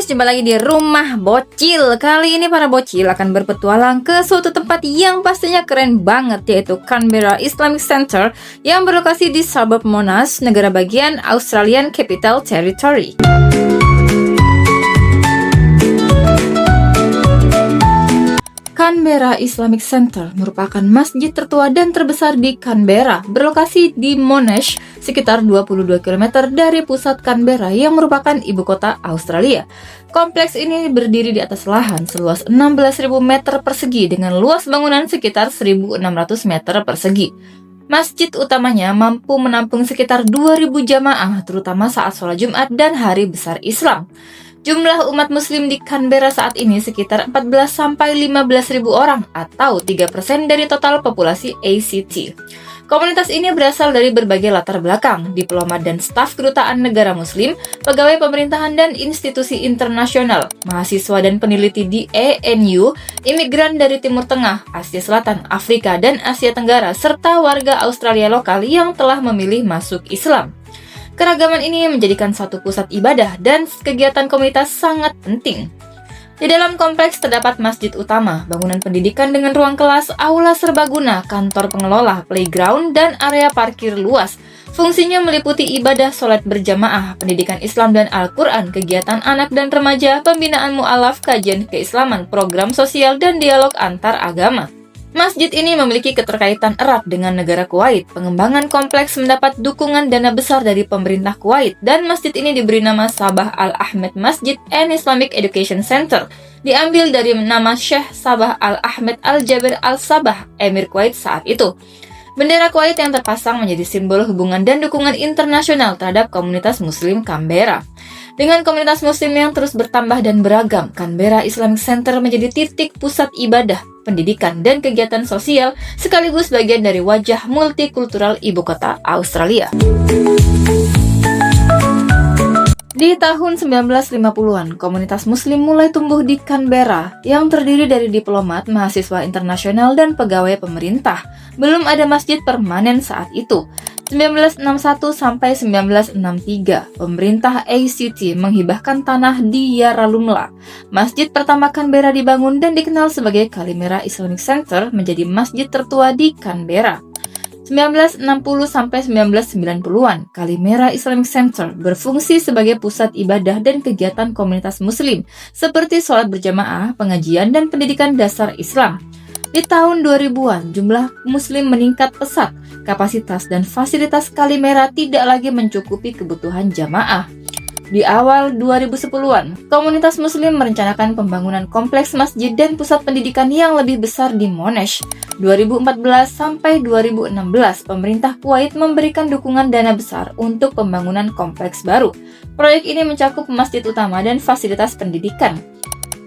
jumpa lagi di Rumah Bocil. Kali ini para bocil akan berpetualang ke suatu tempat yang pastinya keren banget, yaitu Canberra Islamic Centre yang berlokasi di suburb Monash, negara bagian Australian Capital Territory. Canberra Islamic Centre merupakan masjid tertua dan terbesar di Canberra, berlokasi di Monash, sekitar 22 km dari pusat Canberra yang merupakan ibu kota Australia. Kompleks ini berdiri di atas lahan seluas 16.000 meter persegi dengan luas bangunan sekitar 1.600 meter persegi. Masjid utamanya mampu menampung sekitar 2.000 jamaah, terutama saat sholat Jumat dan hari besar Islam. Jumlah umat muslim di Canberra saat ini sekitar 14-15 ribu orang atau 3% dari total populasi ACT. Komunitas ini berasal dari berbagai latar belakang, diplomat dan staf kedutaan negara muslim, pegawai pemerintahan dan institusi internasional, mahasiswa dan peneliti di ANU, imigran dari Timur Tengah, Asia Selatan, Afrika, dan Asia Tenggara, serta warga Australia lokal yang telah memilih masuk Islam. Keragaman ini menjadikan satu pusat ibadah dan kegiatan komunitas sangat penting. Di dalam kompleks terdapat masjid utama, bangunan pendidikan dengan ruang kelas, aula serbaguna, kantor pengelola, playground, dan area parkir luas. Fungsinya meliputi ibadah sholat berjamaah, pendidikan Islam dan Al-Quran, kegiatan anak dan remaja, pembinaan mu'alaf, kajian keislaman, program sosial, dan dialog antar agama. Masjid ini memiliki keterkaitan erat dengan negara Kuwait. Pengembangan kompleks mendapat dukungan dana besar dari pemerintah Kuwait dan masjid ini diberi nama Sabah Al-Ahmed Masjid and Islamic Education Center, diambil dari nama Syekh Sabah Al-Ahmed Al-Jaber Al-Sabah, Emir Kuwait saat itu. Bendera Kuwait yang terpasang menjadi simbol hubungan dan dukungan internasional terhadap komunitas muslim Canberra. Dengan komunitas muslim yang terus bertambah dan beragam, Canberra Islamic Centre menjadi titik pusat ibadah, pendidikan, dan kegiatan sosial sekaligus bagian dari wajah multikultural ibu kota Australia. Di tahun 1950-an, komunitas muslim mulai tumbuh di Canberra yang terdiri dari diplomat, mahasiswa internasional, dan pegawai pemerintah. Belum ada masjid permanen saat itu. 1961 sampai 1963, pemerintah ACT menghibahkan tanah di Yarralumla. Masjid pertama Canberra dibangun dan dikenal sebagai Canberra Islamic Centre menjadi masjid tertua di Canberra. 1960 sampai 1990-an, Canberra Islamic Centre berfungsi sebagai pusat ibadah dan kegiatan komunitas muslim seperti sholat berjamaah, pengajian, dan pendidikan dasar Islam. Di tahun 2000-an, jumlah muslim meningkat pesat. Kapasitas dan fasilitas Canberra tidak lagi mencukupi kebutuhan jamaah. Di awal 2010-an, komunitas muslim merencanakan pembangunan kompleks masjid dan pusat pendidikan yang lebih besar di Monash. 2014 sampai 2016, pemerintah Kuwait memberikan dukungan dana besar untuk pembangunan kompleks baru. Proyek ini mencakup masjid utama dan fasilitas pendidikan.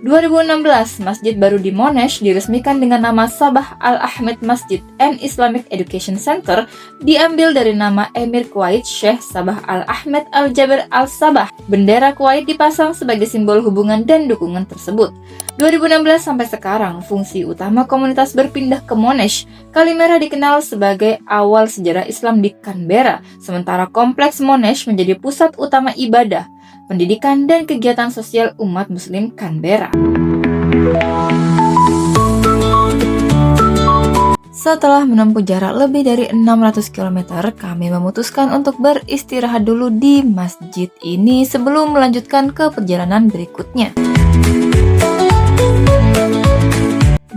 2016, masjid baru di Monash diresmikan dengan nama Sabah Al-Ahmed Masjid and Islamic Education Center, diambil dari nama Emir Kuwait Syekh Sabah Al-Ahmed Al-Jaber Al-Sabah. Bendera Kuwait dipasang sebagai simbol hubungan dan dukungan tersebut. 2016 sampai sekarang, fungsi utama komunitas berpindah ke Monash. Canberra dikenal sebagai awal sejarah Islam di Canberra, sementara kompleks Monash menjadi pusat utama ibadah, pendidikan, dan kegiatan sosial umat muslim Canberra. Setelah menempuh jarak lebih dari 600 km, kami memutuskan untuk beristirahat dulu di masjid ini sebelum melanjutkan ke perjalanan berikutnya.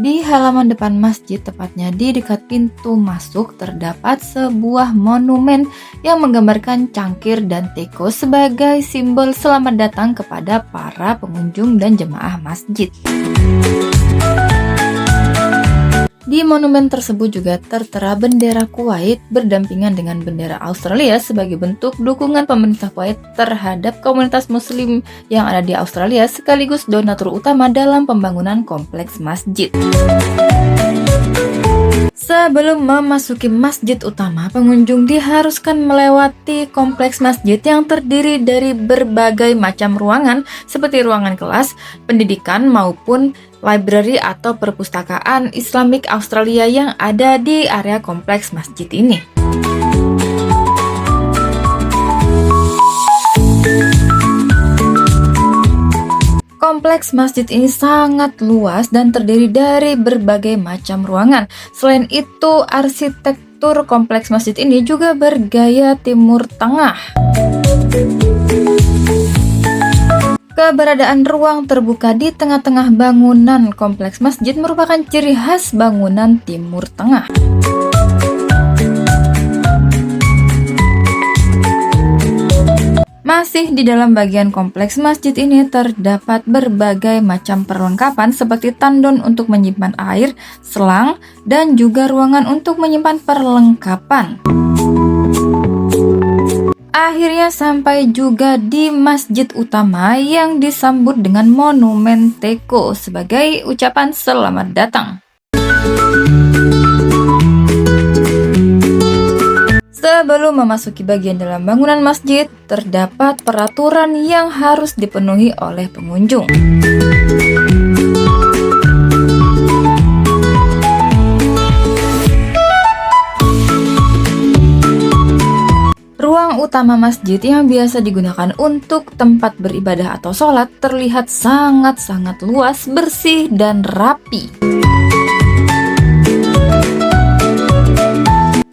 Di halaman depan masjid, tepatnya di dekat pintu masuk, terdapat sebuah monumen yang menggambarkan cangkir dan teko sebagai simbol selamat datang kepada para pengunjung dan jemaah masjid. Di monumen tersebut juga tertera bendera Kuwait berdampingan dengan bendera Australia sebagai bentuk dukungan pemerintah Kuwait terhadap komunitas muslim yang ada di Australia sekaligus donatur utama dalam pembangunan kompleks masjid. Sebelum memasuki masjid utama, pengunjung diharuskan melewati kompleks masjid yang terdiri dari berbagai macam ruangan seperti ruangan kelas, pendidikan maupun library atau perpustakaan Islamic Australia yang ada di area kompleks masjid ini. Kompleks masjid ini sangat luas dan terdiri dari berbagai macam ruangan. Selain itu, arsitektur kompleks masjid ini juga bergaya Timur Tengah. Keberadaan ruang terbuka di tengah-tengah bangunan kompleks masjid merupakan ciri khas bangunan Timur Tengah. Masih di dalam bagian kompleks masjid ini terdapat berbagai macam perlengkapan seperti tandon untuk menyimpan air, selang, dan juga ruangan untuk menyimpan perlengkapan. Akhirnya sampai juga di masjid utama yang disambut dengan monumen teko sebagai ucapan selamat datang. Sebelum memasuki bagian dalam bangunan masjid, terdapat peraturan yang harus dipenuhi oleh pengunjung. Ruang utama masjid yang biasa digunakan untuk tempat beribadah atau sholat terlihat sangat-sangat luas, bersih, dan rapi.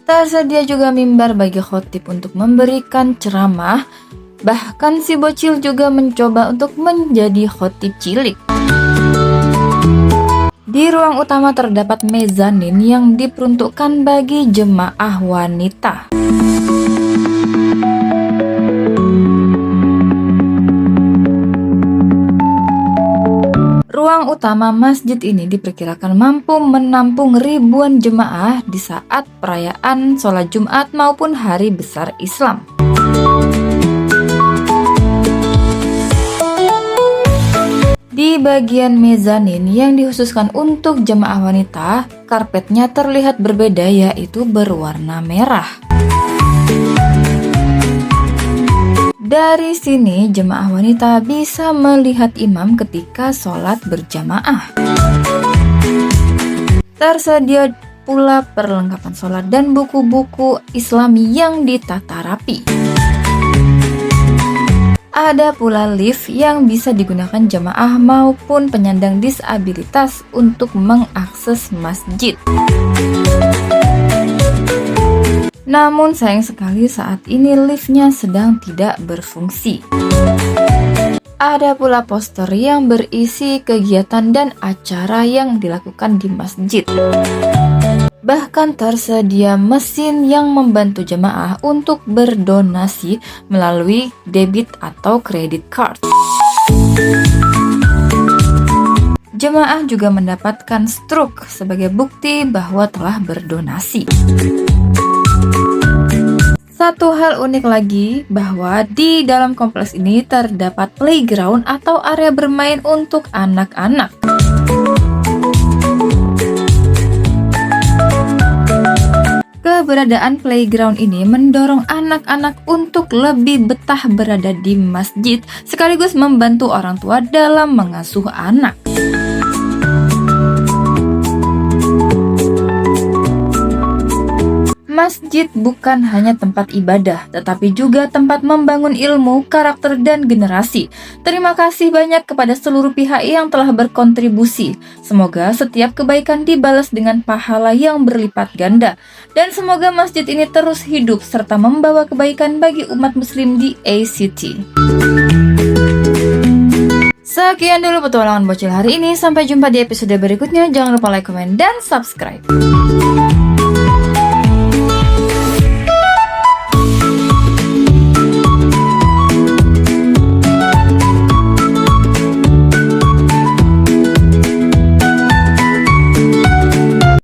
Tersedia juga mimbar bagi khotib untuk memberikan ceramah. Bahkan si bocil juga mencoba untuk menjadi khotib cilik. Di ruang utama terdapat mezanin yang diperuntukkan bagi jemaah wanita. Ruang utama masjid ini diperkirakan mampu menampung ribuan jemaah di saat perayaan sholat Jumat maupun hari besar Islam. Di bagian mezanin yang dikhususkan untuk jemaah wanita, karpetnya terlihat berbeda, yaitu berwarna merah. Dari sini, jemaah wanita bisa melihat imam ketika sholat berjamaah. Tersedia pula perlengkapan sholat dan buku-buku Islami yang ditata rapi. Ada pula lift yang bisa digunakan jemaah maupun penyandang disabilitas untuk mengakses masjid. Namun sayang sekali saat ini liftnya sedang tidak berfungsi. Ada pula poster yang berisi kegiatan dan acara yang dilakukan di masjid. Bahkan tersedia mesin yang membantu jemaah untuk berdonasi melalui debit atau credit card. Jemaah juga mendapatkan struk sebagai bukti bahwa telah berdonasi. Satu hal unik lagi bahwa di dalam kompleks ini terdapat playground atau area bermain untuk anak-anak. Keberadaan playground ini mendorong anak-anak untuk lebih betah berada di masjid, sekaligus membantu orang tua dalam mengasuh anak. Masjid bukan hanya tempat ibadah, tetapi juga tempat membangun ilmu, karakter, dan generasi. Terima kasih banyak kepada seluruh pihak yang telah berkontribusi. Semoga setiap kebaikan dibalas dengan pahala yang berlipat ganda. Dan semoga masjid ini terus hidup serta membawa kebaikan bagi umat muslim di ACT. Sekian dulu petualangan bocil hari ini. Sampai jumpa di episode berikutnya. Jangan lupa like, komen, dan subscribe.